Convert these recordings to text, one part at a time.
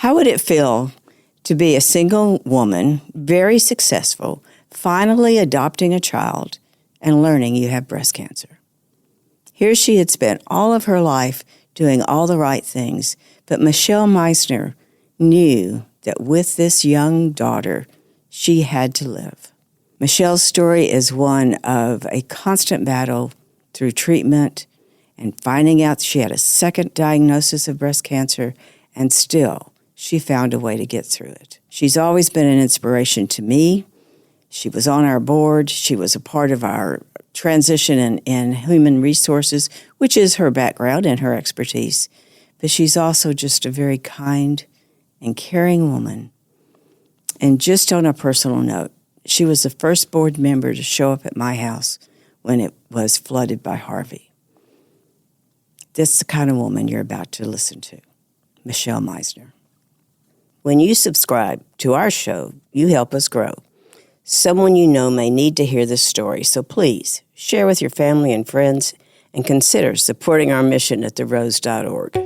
How would it feel to be a single woman, very successful, finally adopting a child and learning you have breast cancer? Here she had spent all of her life doing all the right things, but Michelle Meisner knew that with this young daughter, she had to live. Michelle's story is one of a constant battle through treatment and finding out she had a second diagnosis of breast cancer, and still, she found a way to get through it. She's always been an inspiration to me. She was on our board. She was a part of our transition in human resources, which is her background and her expertise. But she's also just a very kind and caring woman. And just on a personal note, she was the first board member to show up at my house when it was flooded by Harvey. That's the kind of woman you're about to listen to, Michelle Meisner. When you subscribe to our show, you help us grow. Someone you know may need to hear this story, so please share with your family and friends and consider supporting our mission at therose.org.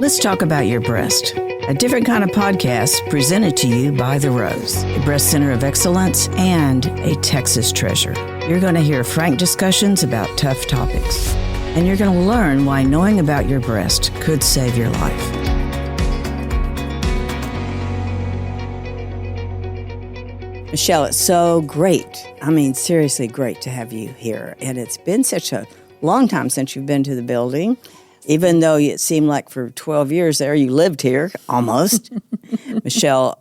Let's talk about your breast. A different kind of podcast presented to you by The Rose, a breast center of excellence and a Texas treasure. You're going to hear frank discussions about tough topics, and you're going to learn why knowing about your breast could save your life. Michelle, it's so great. I mean, seriously great to have you here. And it's been such a long time since you've been to the building. Even though it seemed like for 12 years there, you lived here, almost. Michelle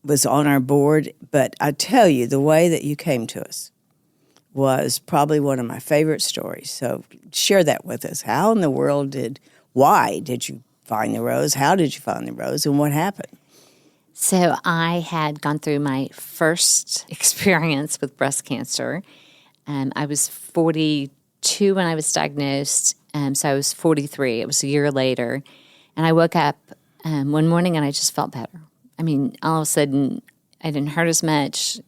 was on our board. But I tell you, the way that you came to us was probably one of my favorite stories. So share that with us. How in the world why did you find the Rose? How did you find the Rose? And what happened? So I had gone through my first experience with breast cancer. I was 42 when I was diagnosed. So I was 43. It was a year later. And I woke up one morning and I just felt better. I mean, all of a sudden, I didn't hurt as much.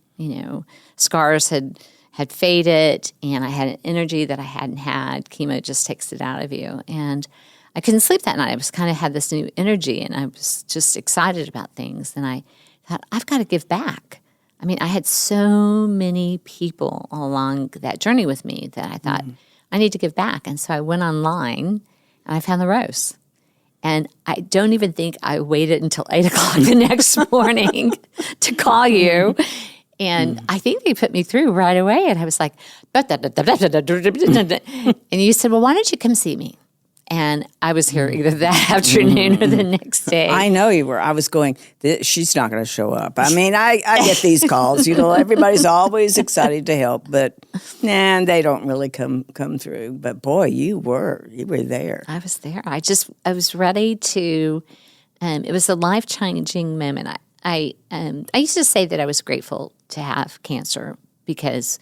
Scars had faded, and I had an energy that I hadn't had. Chemo just takes it out of you. And I couldn't sleep that night. I was kind of had this new energy, and I was just excited about things. And I thought, I've got to give back. I mean, I had so many people along that journey with me that I thought, I need to give back. And so I went online and I found the Rose. And I don't even think I waited until 8 o'clock the next morning to call you. And I think they put me through right away. And I was like, and you said, well, why don't you come see me? And I was here either that afternoon or the next day. I know you were. I was going, she's not going to show up. I mean, I get these calls. Everybody's always excited to help, but they don't really come through. But boy, you were there. I was there. I was ready to. It was a life-changing moment. I used to say that I was grateful to have cancer because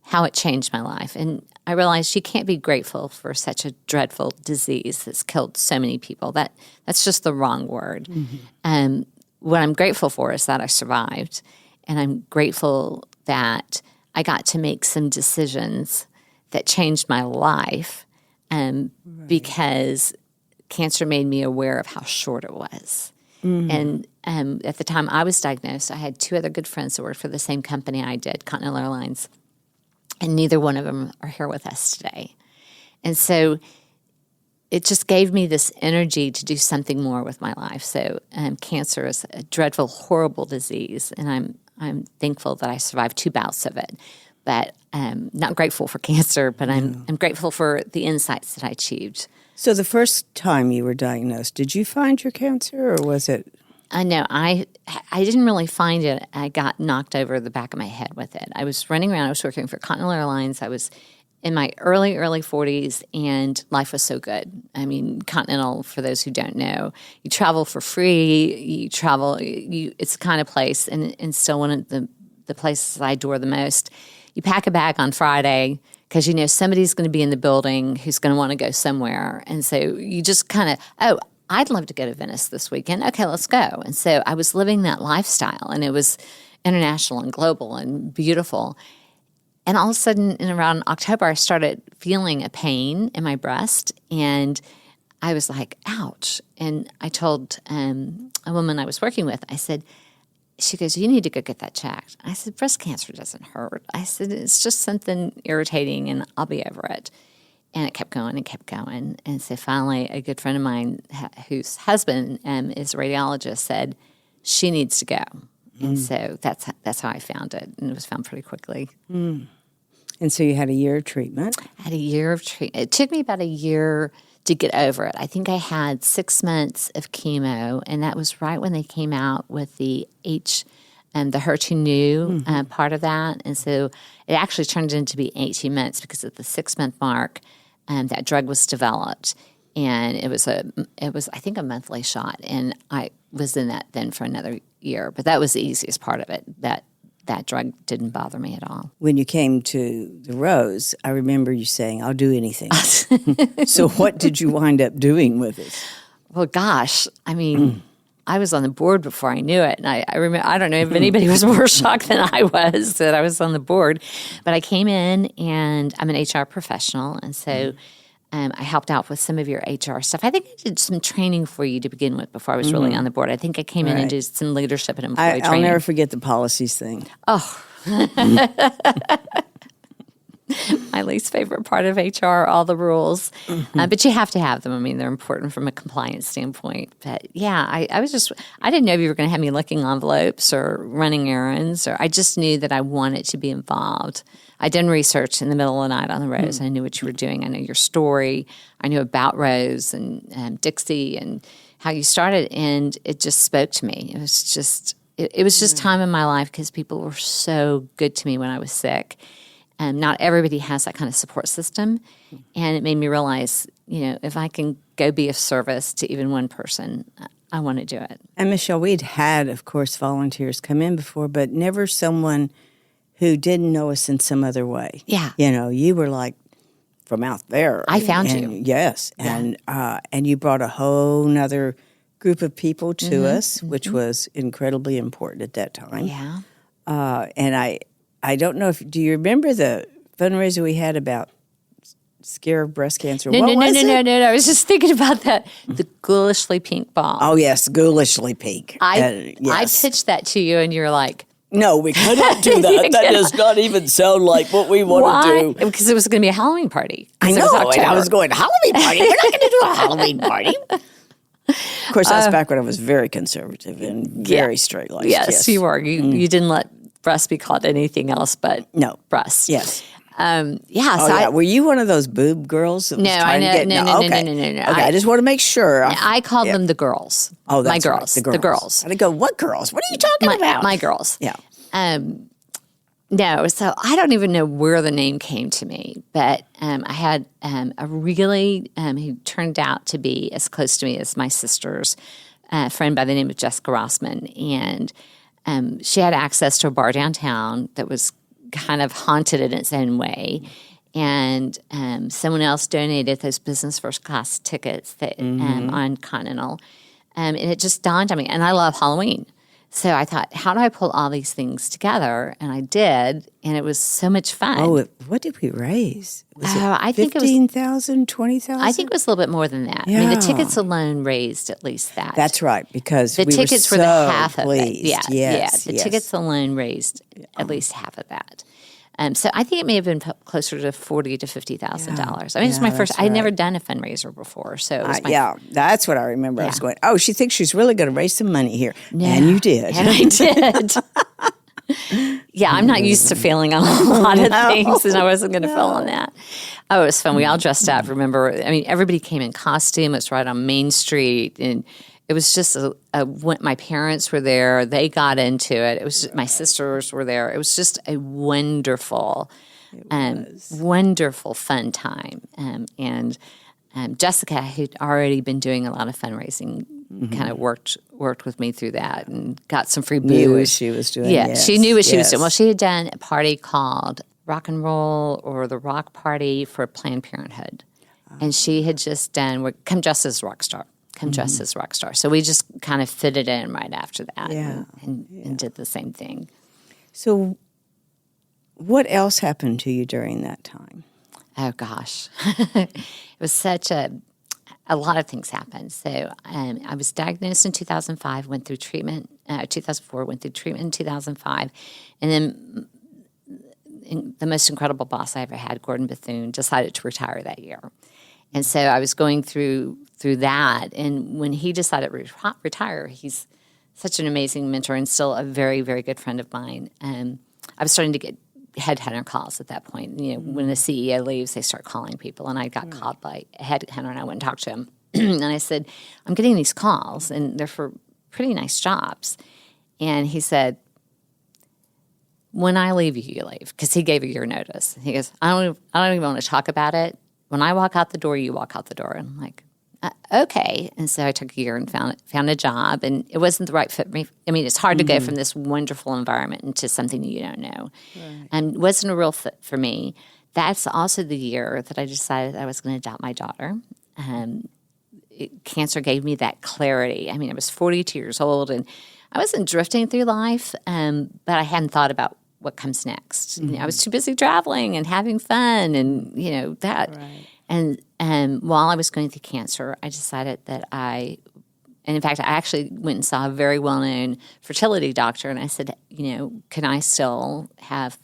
how it changed my life. And I realized you can't be grateful for such a dreadful disease that's killed so many people. That's just the wrong word. What I'm grateful for is that I survived. And I'm grateful that I got to make some decisions that changed my life because cancer made me aware of how short it was. And at the time I was diagnosed, I had 2 other good friends that worked for the same company I did, Continental Airlines. And neither one of them are here with us today. And so it just gave me this energy to do something more with my life. So cancer is a dreadful, horrible disease, and I'm thankful that I survived 2 bouts of it. But I'm not grateful for cancer, but I'm grateful for the insights that I achieved. So the first time you were diagnosed, did you find your cancer, or was it? No, I didn't really find it. I got knocked over the back of my head with it. I was running around. I was working for Continental Airlines. I was in my early 40s, and life was so good. I mean, Continental, for those who don't know, you travel for free. You travel. It's the kind of place, and still one of the places I adore the most. You pack a bag on Friday because you know somebody's going to be in the building who's going to want to go somewhere, and so you just kind of, I'd love to go to Venice this weekend. Okay, let's go. And so I was living that lifestyle, and it was international and global and beautiful. And all of a sudden, in around October, I started feeling a pain in my breast, and I was like, ouch. And I told a woman I was working with, I said, she goes, you need to go get that checked. I said, breast cancer doesn't hurt. I said, it's just something irritating and I'll be over it. And it kept going and kept going. And so finally, a good friend of mine whose husband is a radiologist said, she needs to go. And so that's how I found it. And it was found pretty quickly. And so you had a year of treatment? I had a year of treatment. It took me about a year to get over it. I think I had 6 months of chemo, and that was right when they came out with the HER2/neu part of that. And so it actually turned into be 18 months because at the 6 month mark, that drug was developed, and it was I think a monthly shot, and I was in that then for another year. But that was the easiest part of it. That drug didn't bother me at all. When you came to the Rose, I remember you saying, I'll do anything. So what did you wind up doing with it? Well, gosh, I mean, I was on the board before I knew it. And I remember, I don't know if anybody was more shocked than I was that I was on the board. But I came in, and I'm an HR professional. And so I helped out with some of your HR stuff. I think I did some training for you to begin with before I was really on the board. I think I came in and did some leadership and employee training. I'll never forget the policies thing. Oh. My least favorite part of HR, all the rules. But you have to have them. I mean, they're important from a compliance standpoint. But yeah, I didn't know if you were going to have me licking envelopes or running errands, or I just knew that I wanted to be involved. I done research in the middle of the night on the Rose. I knew what you were doing. I know your story. I knew about Rose and Dixie and how you started, and it just spoke to me. It was just time in my life because people were so good to me when I was sick. Not everybody has that kind of support system, and it made me realize, if I can go be of service to even one person, I want to do it. And Michelle, we'd had, of course, volunteers come in before, but never someone who didn't know us in some other way. Yeah. You were like from out there. I found you. Yes. Yeah. And you brought a whole nother group of people to us, which was incredibly important at that time. Yeah. And I don't know do you remember the fundraiser we had about scare of breast cancer? No. I was just thinking about that. The ghoulishly pink ball. Oh, yes, ghoulishly pink. I pitched that to you, and you're like, no, we cannot do that. That does not even sound like what we want to do. Because it was going to be a Halloween party. I know, and I was going, Halloween party? We're not going to do a Halloween party. Of course, that was back when I was very conservative and very straight-laced. Yes, you were. You didn't let breast be called anything else but breast. Yes. So were you one of those boob girls? That was No. Okay, I just want to make sure. I called them the girls. Oh, that's my girls. Right, the girls. And I go, what girls? What are you talking about? My girls. Yeah. No, so I don't even know where the name came to me, but I had a really, who turned out to be as close to me as my sister's friend by the name of Jessica Rossman. And she had access to a bar downtown that was kind of haunted in its own way. And someone else donated those business first class tickets that on Continental. And it just dawned on me. And I love Halloween. So I thought, how do I pull all these things together? And I did, and it was so much fun. Oh, what did we raise? I think it was 15,000, 20,000? I think it was a little bit more than that. Yeah. I mean, the tickets alone raised at least that. That's right, because the tickets were the half pleased. of it. The tickets alone raised at least half of that. So I think it may have been closer to $40,000 to $50,000. I mean, it's my first. I'd never done a fundraiser before, so it was that's what I remember. I was going, oh, she thinks she's really going to raise some money here, and you did, and I did. I'm not used to failing on a lot of things, and I wasn't going to fail on that. Oh, it was fun. We all dressed up. Remember, I mean, everybody came in costume. It's right on Main Street, and it was just my parents were there. They got into it. It was just, my sisters were there. It was just a wonderful, wonderful fun time. And Jessica, who'd already been doing a lot of fundraising, kind of worked with me through that and got some free booze. Knew what she was doing. Yeah, she knew what she was doing. Well, she had done a party called Rock and Roll or the Rock Party for Planned Parenthood. And she had just done Come Dressed as Rock Star. Dressed as Rock Star. So we just kind of fitted in right after that and did the same thing. So what else happened to you during that time? Oh, gosh. It was such a a lot of things happened. So I was diagnosed in 2005, went through treatment, 2004, went through treatment in 2005. And then the most incredible boss I ever had, Gordon Bethune, decided to retire that year. And so I was going through that. And when he decided to retire, he's such an amazing mentor and still a very, very good friend of mine. I was starting to get headhunter calls at that point. When the CEO leaves, they start calling people. And I got called by a headhunter, and I went and talked to him. And I said, I'm getting these calls, and they're for pretty nice jobs. And he said, when I leave you, you leave, because he gave a year notice. He goes, I don't even want to talk about it. When I walk out the door, you walk out the door. And I'm like, okay. And so I took a year and found a job, and it wasn't the right fit for me. I mean, it's hard to go from this wonderful environment into something you don't know. Right. And it wasn't a real fit for me. That's also the year that I decided I was going to adopt my daughter. Cancer gave me that clarity. I mean, I was 42 years old, and I wasn't drifting through life, but I hadn't thought about what comes next. I was too busy traveling and having fun and, that. Right. And while I was going through cancer, I decided that and in fact, I actually went and saw a very well-known fertility doctor, and I said, can I still have,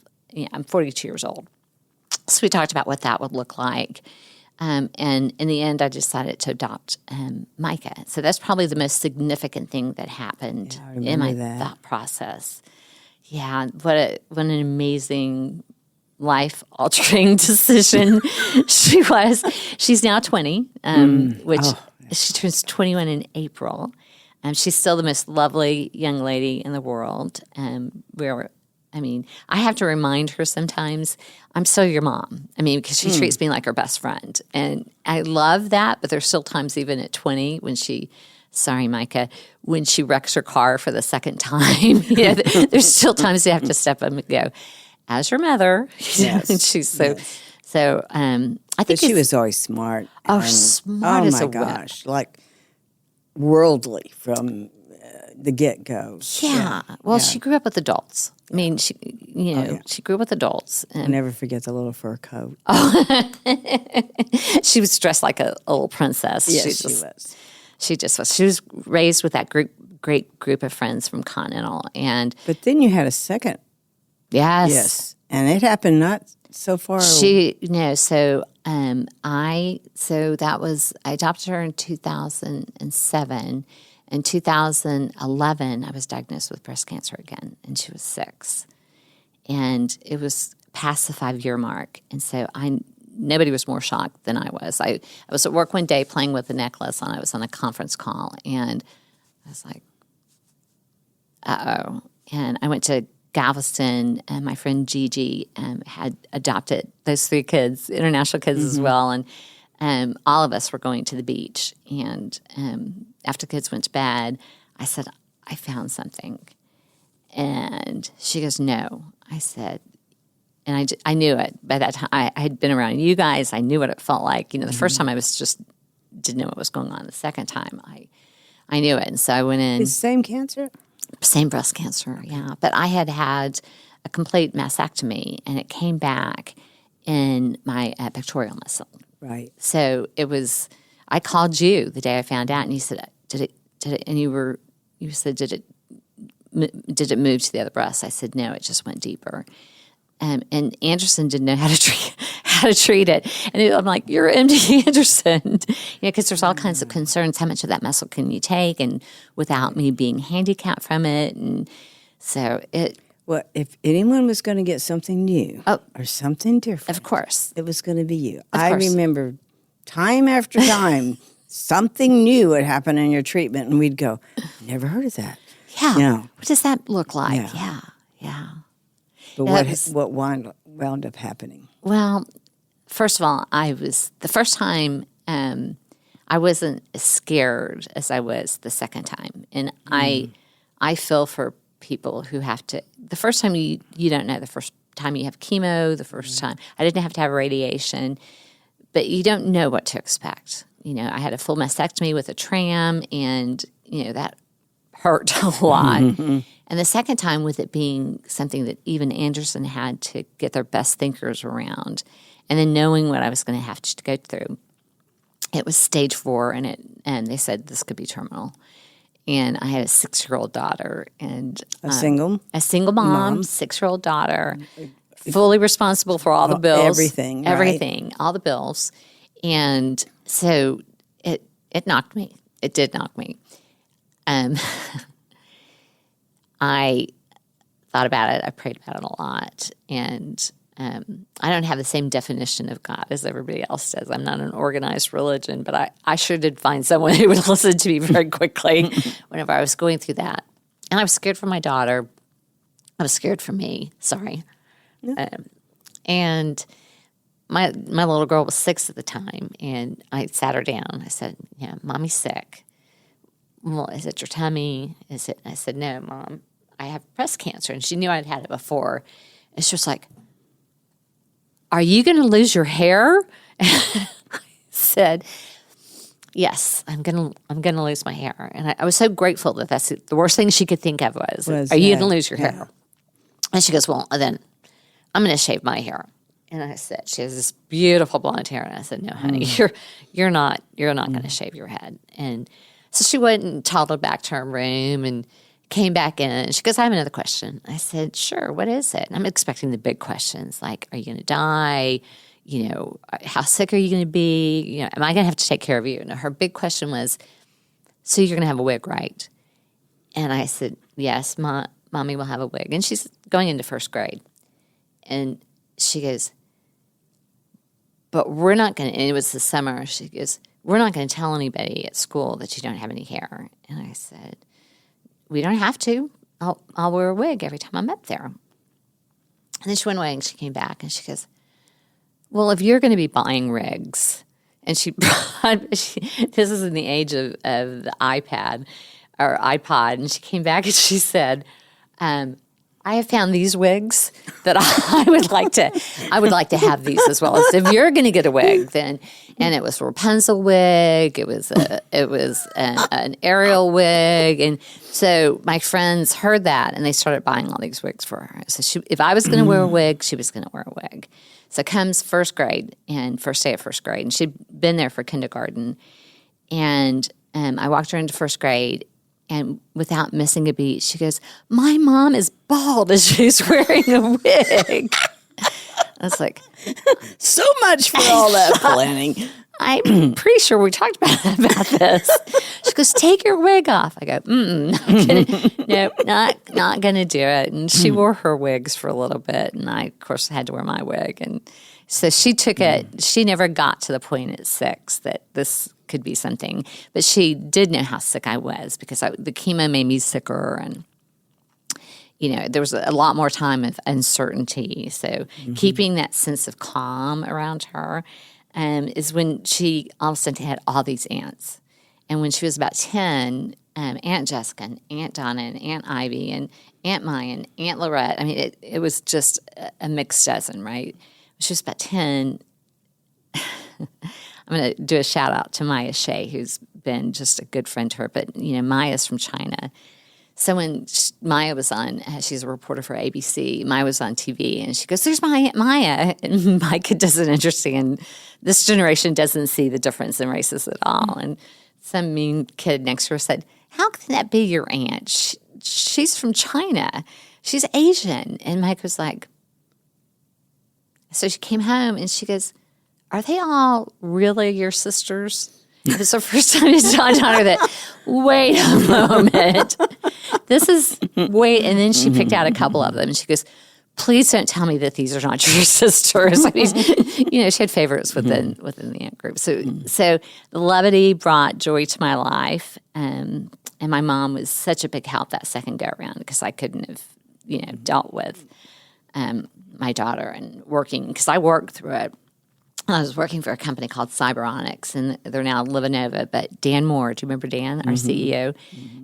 I'm 42 years old. So we talked about what that would look like. And in the end, I decided to adopt Micah. So that's probably the most significant thing that happened in my thought process. Yeah, what an amazing life-altering decision she was. She's now 20, she turns 21 in April. She's still the most lovely young lady in the world. I have to remind her sometimes, I'm still your mom. Because she treats me like her best friend. And I love that, but there's still times even at 20 when sorry, Micah, when she wrecks her car for the second time, there's still times you have to step up and go, as your mother. Yes. And she's so, I think she was always smart. Smart as a whip. Oh, my gosh. Like worldly from the get-go. Yeah. Well, she grew up with adults. She grew up with adults. I'll never forget the little fur coat. She was dressed like a little princess. Yes, she was. She just was. She was raised with that great group of friends from Continental. But then you had a second. Yes. Yes. And it happened not so far. I adopted her in 2007. In 2011, I was diagnosed with breast cancer again, and she was 6. And it was past the 5-year mark. And so nobody was more shocked than I was. I was at work one day playing with the necklace, and I was on a conference call, and I was like, uh-oh. And I went to Galveston, and my friend Gigi had adopted those 3 kids, international kids as well, and all of us were going to the beach. And after the kids went to bed, I said, I found something. And she goes, no. I said, and I knew it. By that time, I had been around you guys. I knew what it felt like. The first time I was just didn't know what was going on. The second time, I knew it. And so I went in. The same cancer? Same breast cancer, yeah. But I had a complete mastectomy, and it came back in my pectoral muscle. Right. So it was. I called you the day I found out, and you said, "Did it?" And you said, "Did it move to the other breast?" I said, "No, it just went deeper." And Anderson didn't know how to treat it, and I'm like, "You're MD Anderson," because there's all kinds of concerns. How much of that muscle can you take, and without me being handicapped from it, and so it. Well, if anyone was going to get something new or something different, of course, it was going to be you. I remember time after time, something new would happen in your treatment, and we'd go, "Never heard of that." Yeah. What does that look like? Yeah. But what wound up happening? Well, first of all, the first time I wasn't as scared as I was the second time. And I feel for people who have to, the first time you don't know, the first time you have chemo, the first time, I didn't have to have radiation, but you don't know what to expect. I had a full mastectomy with a tram, and, that hurt a lot. And the second time, with it being something that even Anderson had to get their best thinkers around, and then knowing what I was going to have to go through. it was stage 4, and they said this could be terminal. And I had a 6-year-old daughter, and a single mom, 6-year-old daughter, fully responsible for all the bills, everything, all the bills. And so it knocked me. It did knock me. I thought about it. I prayed about it a lot. And I don't have the same definition of God as everybody else does. I'm not an organized religion, but I sure did find someone who would listen to me very quickly whenever I was going through that. And I was scared for my daughter. I was scared for me. Sorry. Yeah. And my little girl was 6 at the time, and I sat her down. I said, "Yeah, Mommy's sick." "Well, is it your tummy? Is it?" I said, "No, Mom, I have breast cancer." And she knew I'd had it before. And she was like, "Are you going to lose your hair?" I said, "Yes, I'm going to lose my hair." And I was so grateful that that's the worst thing she could think of was "Are you going to lose your hair?" And she goes, "Well, then I'm going to shave my hair." And I said, she has this beautiful blonde hair. And I said, "No, honey, you're not going to shave your head." And so she went and toddled back to her room and came back in. And she goes, "I have another question." I said, "Sure, what is it?" And I'm expecting the big questions like, are you going to die? You know, how sick are you going to be? You know, am I going to have to take care of you? And her big question was, "So you're going to have a wig, right?" And I said, "Yes, Mommy will have a wig." And she's going into 1st grade. And she goes, "But we're not going to," and it was the summer, she goes, "We're not going to tell anybody at school that you don't have any hair." And I said, "We don't have to. I'll wear a wig every time I'm up there." And then she went away and she came back and she goes, "Well, if you're going to be buying rigs," and this is in the age of the iPad or iPod, and she came back and she said, "I have found these wigs that I would like to have these as well. So if you're going to get a wig, then," and it was a Rapunzel wig, it was an Ariel wig, and so my friends heard that and they started buying all these wigs for her. So if I was going to wear a wig, she was going to wear a wig. So comes 1st grade and first day of 1st grade, and she'd been there for kindergarten, and I walked her into 1st grade. And without missing a beat, she goes, "My mom is bald and she's wearing a wig." I was like, so much for all that planning. I'm pretty sure we talked about this. She goes, "Take your wig off." I go, "Nope, not going to do it." And she wore her wigs for a little bit. And I, of course, had to wear my wig. And so she took it. She never got to the point at 6 that this could be something. But she did know how sick I was because the chemo made me sicker. And, you know, there was a lot more time of uncertainty. So keeping that sense of calm around her is when she all of a sudden had all these aunts. And when she was about 10, Aunt Jessica and Aunt Donna and Aunt Ivy and Aunt Maya and Aunt Lorette, I mean, it was just a mixed dozen, right? When she was about 10, I'm going to do a shout out to Maya Shea, who's been just a good friend to her. But, you know, Maya's from China. So when Maya was on, she's a reporter for ABC, Maya was on TV, and she goes, "There's my Aunt Maya." And Micah doesn't understand. This generation doesn't see the difference in races at all. And some mean kid next to her said, "How can that be your aunt? She's from China. She's Asian." And Mike was like, so she came home and she goes, "Are they all really your sisters?" It was the first time it dawned on her that, wait a moment, and then she picked out a couple of them and she goes, "Please don't tell me that these are not your sisters." I mean, you know, she had favorites within the aunt group. So the levity brought joy to my life. And my mom was such a big help that second go around because I couldn't have, you know, dealt with my daughter and working, because I worked through it. I was working for a company called Cyberonics, and they're now Livanova. But Dan Moore, do you remember Dan, our CEO?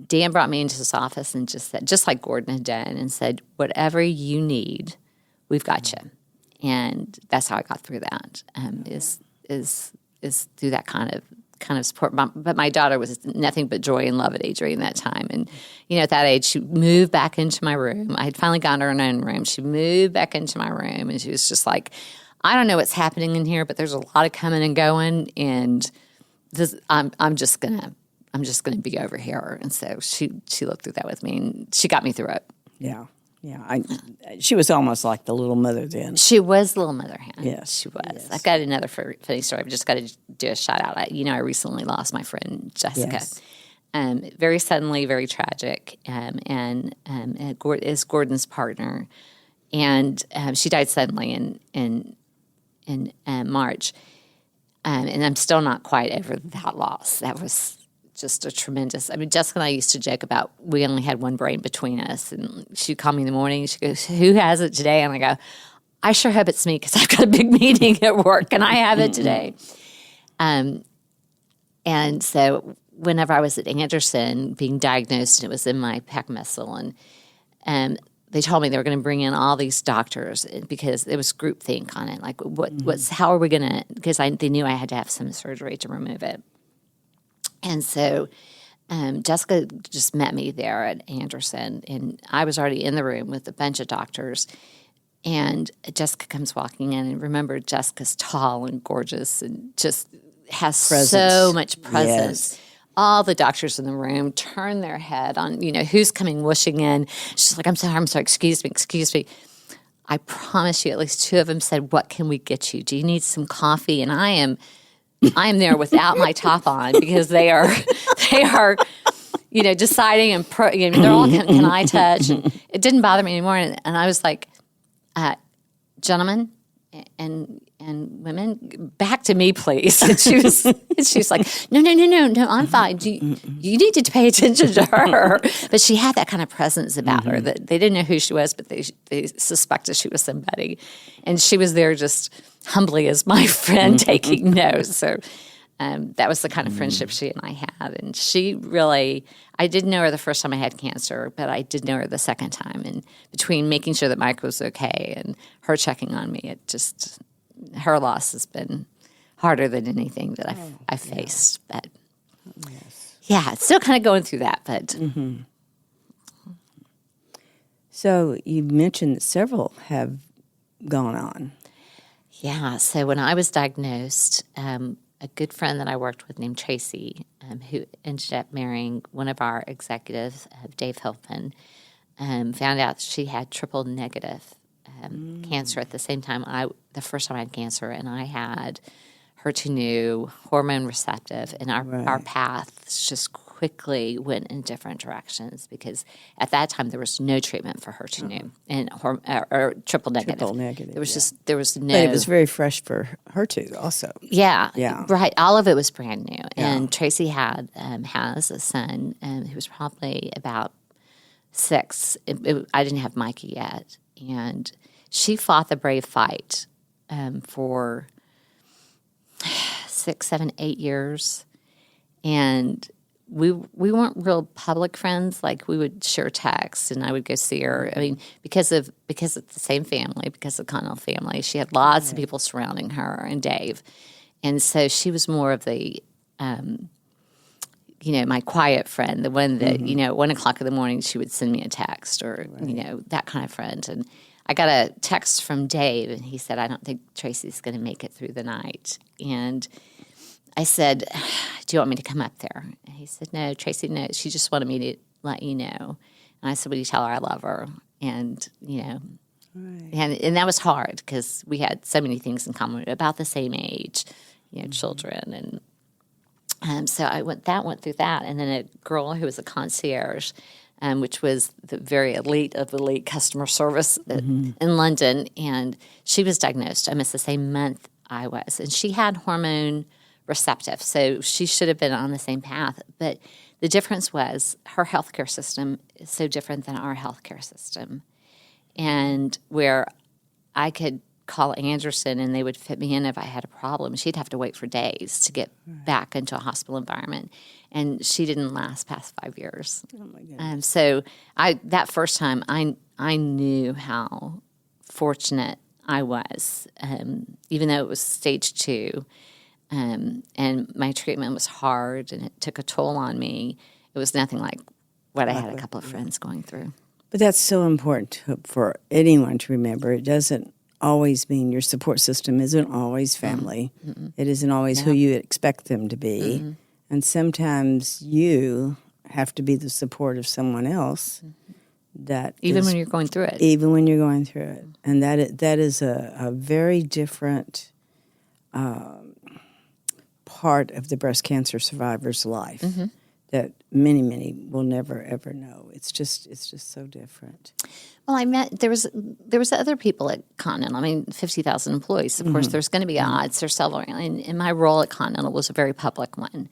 Dan brought me into his office and just said, just like Gordon had done, and said, "Whatever you need, we've got you." And that's how I got through that. Is through that kind of support. But my daughter was nothing but joy and levity during that time. And, you know, at that age, she moved back into my room. I had finally gotten her in her own room. She moved back into my room, and she was just like, "I don't know what's happening in here, but there's a lot of coming and going, and I'm just gonna be over here. And so she looked through that with me, and she got me through it. Yeah. She was almost like the little mother then. She was little mother hen. Yes, she was. yes. I've got another funny story. I've just got to do a shout out. I recently lost my friend Jessica. Yes. Very suddenly, very tragic, and is Gordon's partner, and she died suddenly in March, and I'm still not quite over that loss. That was just a tremendous. Jessica and I used to joke about we only had one brain between us, and she'd call me in the morning. She goes, "Who has it today?" And I go, "I sure hope it's me because I've got a big meeting at work, and I have it today." And so whenever I was at Anderson being diagnosed, and it was in my pec muscle, and they told me they were going to bring in all these doctors because there was groupthink on it. Like, how are we going to? Because they knew I had to have some surgery to remove it. And so Jessica just met me there at Anderson, and I was already in the room with a bunch of doctors. And Jessica comes walking in, and remember, Jessica's tall and gorgeous and just has so much presence. Yes. All the doctors in the room turn their head on, who's coming whooshing in. She's like, I'm sorry, excuse me. I promise you, at least two of them said, "What can we get you? Do you need some coffee?" And I am there without my top on because they are, deciding and they're all, can I touch? And it didn't bother me anymore. And I was like, gentlemen and women, back to me, please. And she was like, no, I'm fine. You need to pay attention to her. But she had that kind of presence about her that they didn't know who she was, but they suspected she was somebody. And she was there just humbly as my friend taking notes. So that was the kind of friendship she and I had. And she really, I didn't know her the first time I had cancer, but I did know her the second time. And between making sure that Micah was okay and her checking on me, her loss has been harder than anything that I've faced. But yeah, it's still kind of going through that. But So you mentioned that several have gone on. Yeah, so when I was diagnosed, a good friend that I worked with named Tracy, who ended up marrying one of our executives, Dave Hilton, found out she had triple negative cancer at the same time. The first time I had cancer, and I had HER2/neu, hormone receptive, and our paths just quickly went in different directions because at that time there was no treatment for HER2/neu and or triple negative. There was no. But it was very fresh for her too, also. Yeah, right. All of it was brand new. Yeah. And Tracy has a son who was probably about 6. I didn't have Micah yet, and she fought the brave fight for 6, 7, 8 years, and we weren't real public friends. Like, we would share texts, and I would go see her. I mean, because of the same family, because of the Connell family, she had lots of people surrounding her and Dave, and so she was more of the, my quiet friend, the one that at 1 o'clock in the morning she would send me a text or that kind of friend. And I got a text from Dave, and he said, "I don't think Tracy's going to make it through the night." And I said, "Do you want me to come up there?" And he said, "No, Tracy knows. She just wanted me to let you know." And I said, "Will you tell her I love her?" And, and that was hard because we had so many things in common, about the same age, children. And so I went through that. And then a girl who was a concierge, which was the very elite of elite customer service in London, and she was diagnosed almost the same month I was. And she had hormone receptive, so she should have been on the same path. But the difference was her healthcare system is so different than our healthcare system. And where I could call Anderson and they would fit me in if I had a problem, she'd have to wait for days to get back into a hospital environment. And she didn't last past 5 years. Oh my goodness. So that first time, I knew how fortunate I was, even though it was stage 2. And my treatment was hard and it took a toll on me. It was nothing like what I had a couple of friends going through. But that's so important for anyone to remember. It doesn't always mean your support system isn't always family. It isn't always who you expect them to be. And sometimes you have to be the support of someone else. Even when you're going through it. Even when you're going through it. And that is a very different part of the breast cancer survivor's life that many, many will never, ever know. It's just so different. Well, there was other people at Continental. I mean, 50,000 employees. Of course, there's going to be odds. There's several. And my role at Continental was a very public one.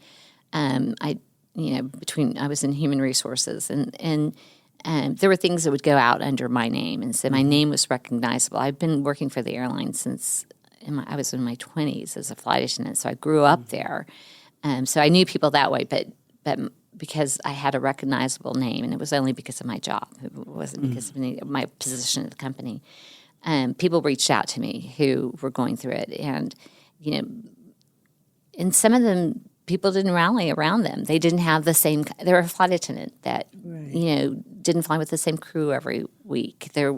I was in human resources, and there were things that would go out under my name, and so my name was recognizable. I've been working for the airline since I was in my 20s as a flight attendant, so I grew up there. So I knew people that way, but because I had a recognizable name, and it was only because of my job. It wasn't because of my position at the company. People reached out to me who were going through it, and some of them, people didn't rally around them. They didn't have the same. They were a flight attendant that didn't fly with the same crew every week. Or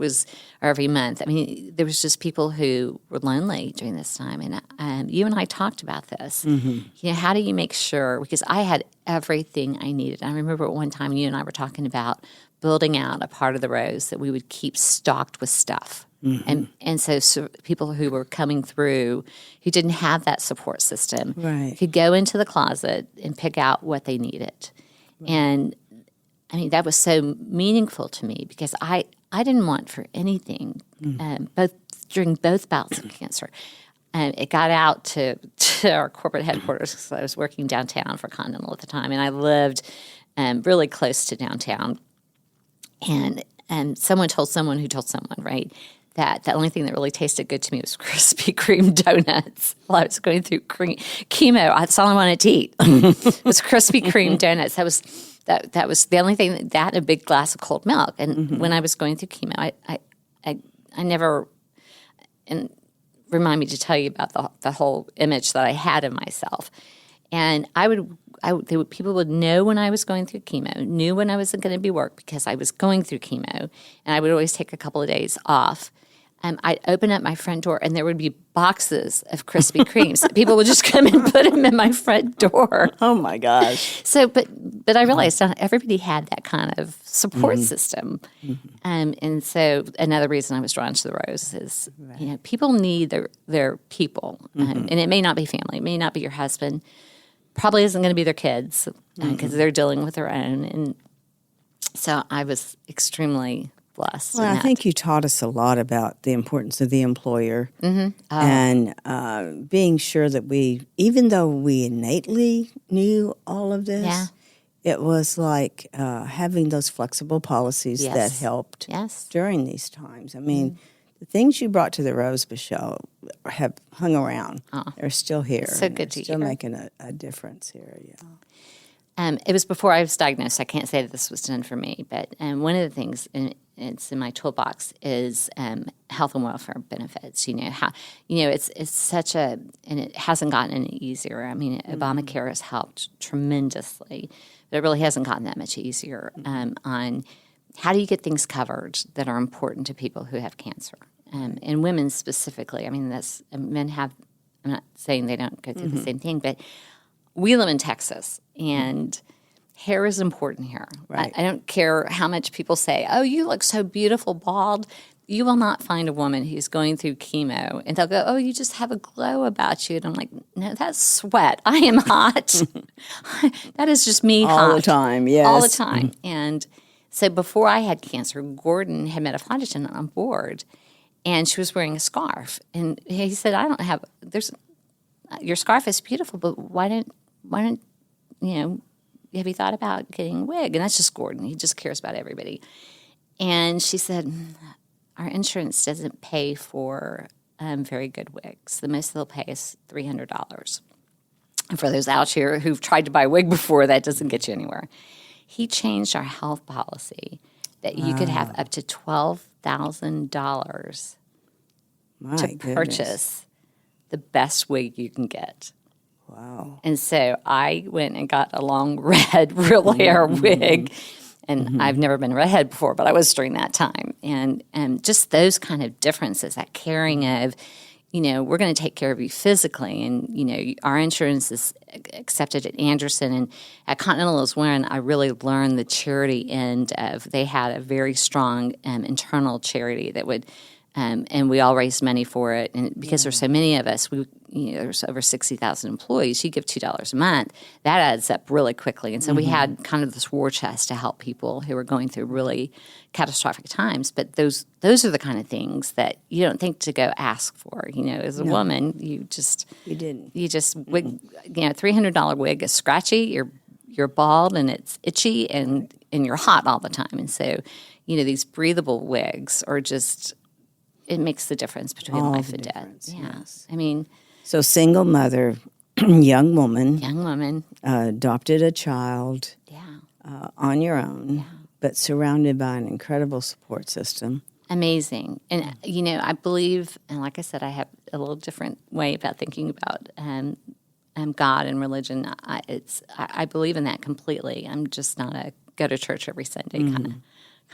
every month. I mean, there was just people who were lonely during this time. And you and I talked about this. How do you make sure? Because I had everything I needed. I remember at one time you and I were talking about building out a part of the rows that we would keep stocked with stuff. And so people who were coming through who didn't have that support system could go into the closet and pick out what they needed. And I mean, that was so meaningful to me because I didn't want for anything, during both bouts of cancer. It got out to our corporate headquarters because I was working downtown for Continental at the time, and I lived really close to downtown. And someone told someone who told someone, right, that the only thing that really tasted good to me was Krispy Kreme donuts while I was going through chemo. That's all I wanted to eat was Krispy Kreme donuts. That was the only thing, that and a big glass of cold milk. And when I was going through chemo, I never, and remind me to tell you about the whole image that I had of myself. And people would know when I was going through chemo, knew when I wasn't going to be work because I was going through chemo, and I would always take a couple of days off. I'd open up my front door, and there would be boxes of Krispy Kremes. People would just come and put them in my front door. Oh, my gosh. So, but I realized not everybody had that kind of support system. And so another reason I was drawn to the Rose is, people need their people. And it may not be family. It may not be your husband. Probably isn't going to be their kids because they're dealing with their own. And so I was extremely blessed. Well, I think you taught us a lot about the importance of the employer and being sure that even though we innately knew all of this, it was like having those flexible policies that helped during these times. I mean, the things you brought to the Rose, Michelle, have hung around. They're still here. It's so good to still hear. Making a difference here, It was before I was diagnosed. I can't say that this was done for me, but one of the things, and it's in my toolbox, is health and welfare benefits. It's such and it hasn't gotten any easier. I mean, Obamacare has helped tremendously, but it really hasn't gotten that much easier on how do you get things covered that are important to people who have cancer, and women specifically. I mean, men have. I'm not saying they don't go through the same thing, but we live in Texas, and hair is important here. Right. I don't care how much people say, "Oh, you look so beautiful, bald." You will not find a woman who's going through chemo, and they'll go, "Oh, you just have a glow about you." And I'm like, "No, that's sweat. I am hot. That is just me hot. All the time, yes. All the time." And so before I had cancer, Gordon had met a flight attendant on board, and she was wearing a scarf. And he said, your scarf is beautiful, but why don't have you thought about getting a wig? And that's just Gordon. He just cares about everybody. And she said, our insurance doesn't pay for very good wigs. The most they'll pay is $300. And for those out here who've tried to buy a wig before, that doesn't get you anywhere. He changed our health policy that you could have up to $12,000 to purchase the best wig you can get. Wow. And so I went and got a long red real hair wig And I've never been a redhead before, but I was during that time. And just those kind of differences, that caring of, we're going to take care of you physically. And, our insurance is accepted at Anderson. And at Continental is when I really learned the charity end of, they had a very strong internal charity that would, and we all raised money for it. And because there's so many of us, there's over 60,000 employees, you give $2 a month, that adds up really quickly. And so we had kind of this war chest to help people who were going through really catastrophic times. But those are the kind of things that you don't think to go ask for. As a woman, you didn't. You just wig, $300 wig is scratchy, you're bald and it's itchy and you're hot all the time. And so, these breathable wigs are just, it makes the difference between life and death. Yeah. Yes. I mean, so single mother, young woman, adopted a child on your own, but surrounded by an incredible support system. Amazing. And, I believe, and like I said, I have a little different way about thinking about God and religion. I believe in that completely. I'm just not a go to church every Sunday kind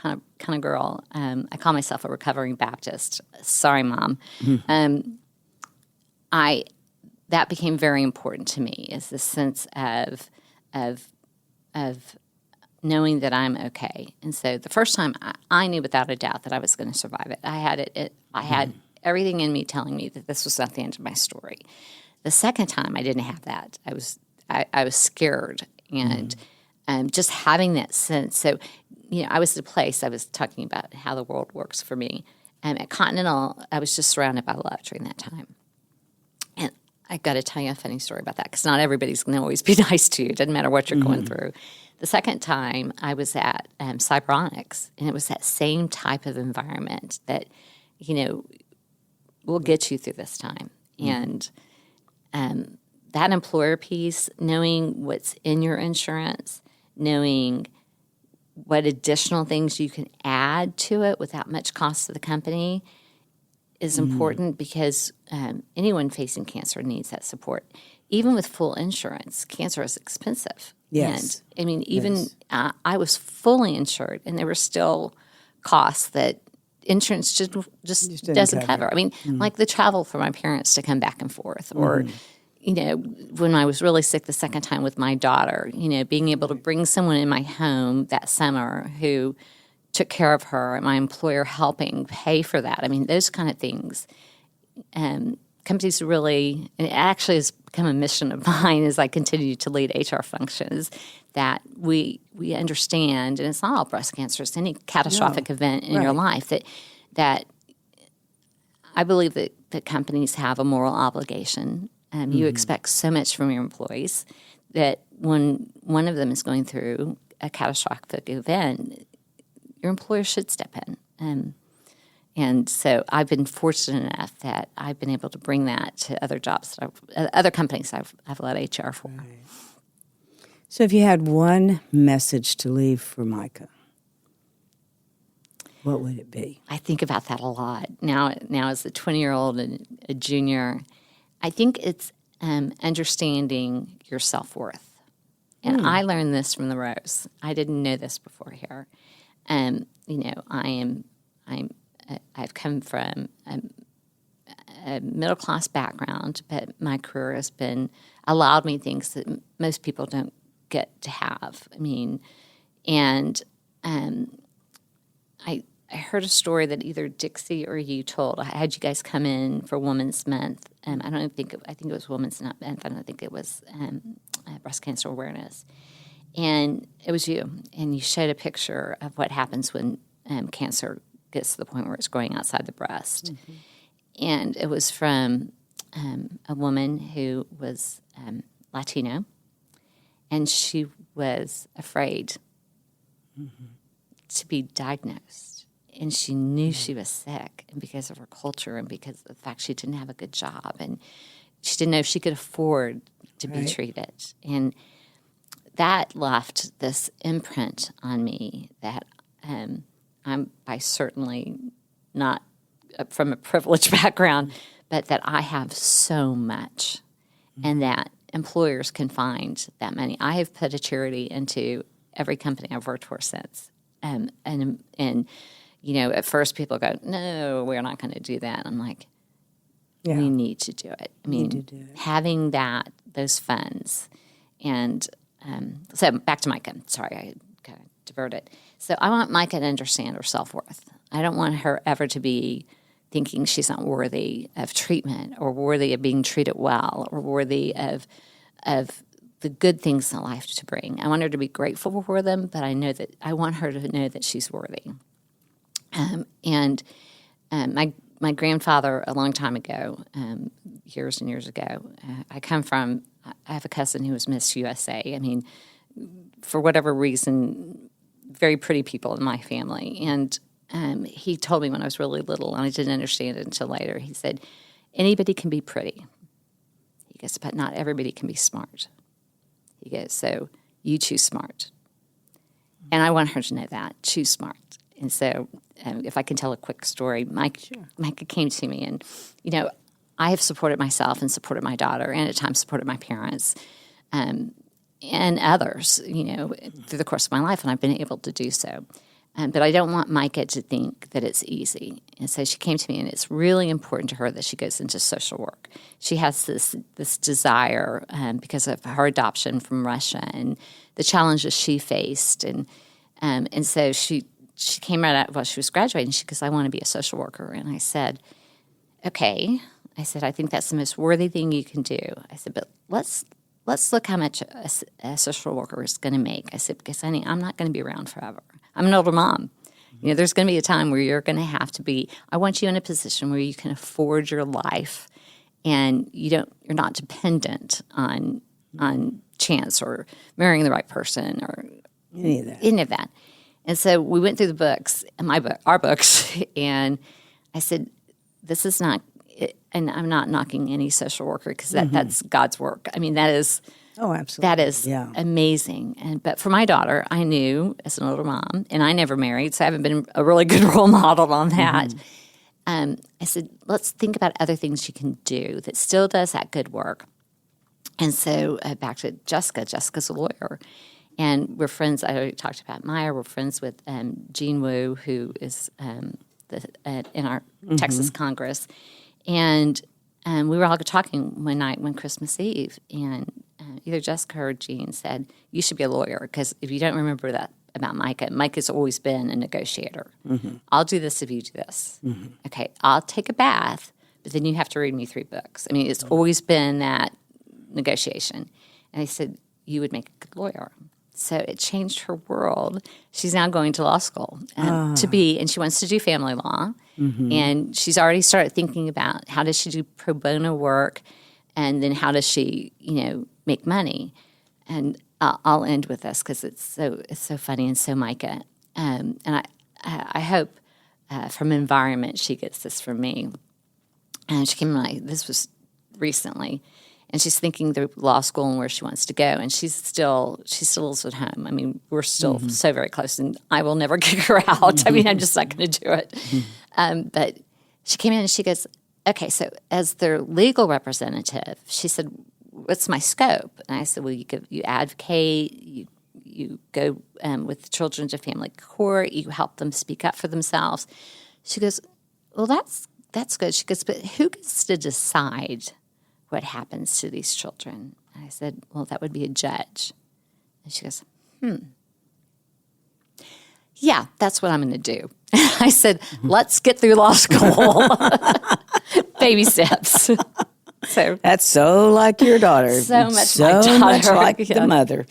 of girl. I call myself a recovering Baptist. Sorry, Mom. That became very important to me, is the sense of knowing that I'm okay. And so the first time I knew without a doubt that I was going to survive it. I had everything in me telling me that this was not the end of my story. The second time I didn't have that. I was scared and just having that sense. So, I was at a place, I was talking about how the world works for me. At Continental, I was just surrounded by love during that time. And I got to tell you a funny story about that, because not everybody's going to always be nice to you. It doesn't matter what you're going through. The second time, I was at Cyberonics, and it was that same type of environment that, will get you through this time. And that employer piece, knowing what's in your insurance, knowing what additional things you can add to it without much cost to the company is important, because anyone facing cancer needs that support. Even with full insurance, cancer is expensive. Yes. And, I mean, even I was fully insured, and there were still costs that insurance just doesn't cover. I mean, like the travel for my parents to come back and forth, or when I was really sick the second time with my daughter, being able to bring someone in my home that summer who took care of her, and my employer helping pay for that. I mean, those kind of things. Companies really, and it actually has become a mission of mine as I continue to lead HR functions, that we understand, and it's not all breast cancer, it's any catastrophic event in your life, that I believe that companies have a moral obligation. You expect so much from your employees that when one of them is going through a catastrophic event, your employer should step in. And so I've been fortunate enough that I've been able to bring that to other jobs, other companies I've led HR for. Right. So if you had one message to leave for Micah, what would it be? I think about that a lot. Now as a 20-year-old and a junior, I think it's understanding your self-worth. And I learned this from the Rose. I didn't know this before here. I've come from a middle-class background, but my career has allowed me things that most people don't get to have. I mean, and I heard a story that either Dixie or you told. I had you guys come in for Women's Month. I think it was Women's Month. I don't think it was breast cancer awareness. And it was you. And you showed a picture of what happens when cancer gets to the point where it's growing outside the breast. And it was from a woman who was Latino, and she was afraid to be diagnosed. And she knew she was sick, and because of her culture and because of the fact she didn't have a good job, and she didn't know if she could afford to be treated. And that left this imprint on me that I certainly not from a privileged background, but that I have so much, and that employers can find that money. I have put a charity into every company I've worked for since. And at first people go, no, we're not going to do that. I'm like, we need to do it. I mean, having those funds. And so back to Micah. Sorry, I kind of diverted. So I want Micah to understand her self-worth. I don't want her ever to be thinking she's not worthy of treatment or worthy of being treated well or worthy of the good things in life to bring. I want her to be grateful for them, but I want her to know that she's worthy. My grandfather, a long time ago, years and years ago, I have a cousin who was Miss USA. I mean, for whatever reason, very pretty people in my family. And he told me when I was really little, and I didn't understand it until later, he said, anybody can be pretty. He goes, but not everybody can be smart. He goes, so you choose smart. And I want her to know that, choose smart. And so if I can tell a quick story, Micah came to me, and, I have supported myself and supported my daughter and at times supported my parents and others, through the course of my life, and I've been able to do so. But I don't want Micah to think that it's easy. And so she came to me, and it's really important to her that she goes into social work. She has this desire because of her adoption from Russia and the challenges she faced. And so she came right out while she was graduating. She goes, I want to be a social worker. And I said, okay. I said, I think that's the most worthy thing you can do. I said, but let's look how much a social worker is going to make. I said, because honey, I'm not going to be around forever. I'm an older mom. There's going to be a time where you're going to have to be. I want you in a position where you can afford your life, and you're not dependent on chance or marrying the right person or any of that. And so we went through the books, our books, and I said, this is not. And I'm not knocking any social worker because that's God's work. I mean, that is absolutely. That is amazing. But for my daughter, I knew as an older mom, and I never married, so I haven't been a really good role model on that. I said, let's think about other things you can do that still does that good work. And so back to Jessica. Jessica's a lawyer. And we're friends. I already talked about Maya. We're friends with Jean Wu, who is in our Texas Congress. And we were all talking one night, one Christmas Eve, and either Jessica or Jean said, you should be a lawyer, because if you don't remember that about Micah, Micah's always been a negotiator. I'll do this if you do this. Okay, I'll take a bath, but then you have to read me 3 books. I mean, it's always been that negotiation. And I said, you would make a good lawyer. So it changed her world. She's now going to law school and she wants to do family law. And she's already started thinking about how does she do pro bono work, and then how does she, make money. And I'll end with this because it's so funny and so Micah. And I hope from environment she gets this from me. And she came to this was recently. And she's thinking through law school and where she wants to go. And she still lives at home. I mean, we're still so very close, and I will never kick her out. I mean, I'm just not going to do it. But she came in and she goes, okay, so as their legal representative, she said, what's my scope? And I said, well, you advocate, you go with children to family court, you help them speak up for themselves. She goes, well, that's good. She goes, but who gets to decide what happens to these children? And I said, well, that would be a judge. And she goes, yeah, that's what I'm going to do. I said, let's get through law school. Baby steps. So that's so like your daughter. So much like the mother.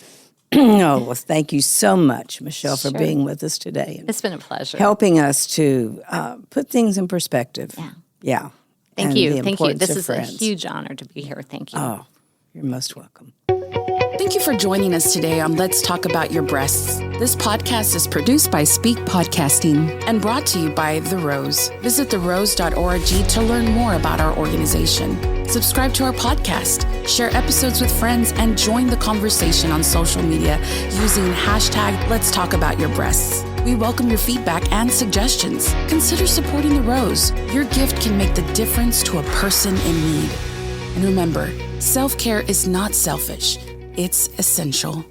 Oh, well, thank you so much, Michelle, for being with us today. It's been a pleasure. Helping us to put things in perspective. Yeah. Thank you. This is a huge honor to be here. Thank you. Oh, you're most welcome. Thank you for joining us today on Let's Talk About Your Breasts. This podcast is produced by Speak Podcasting and brought to you by The Rose. Visit therose.org to learn more about our organization. Subscribe to our podcast, share episodes with friends, and join the conversation on social media using hashtag Let's Talk About Your Breasts. We welcome your feedback and suggestions. Consider supporting The Rose. Your gift can make the difference to a person in need. And remember, self-care is not selfish. It's essential.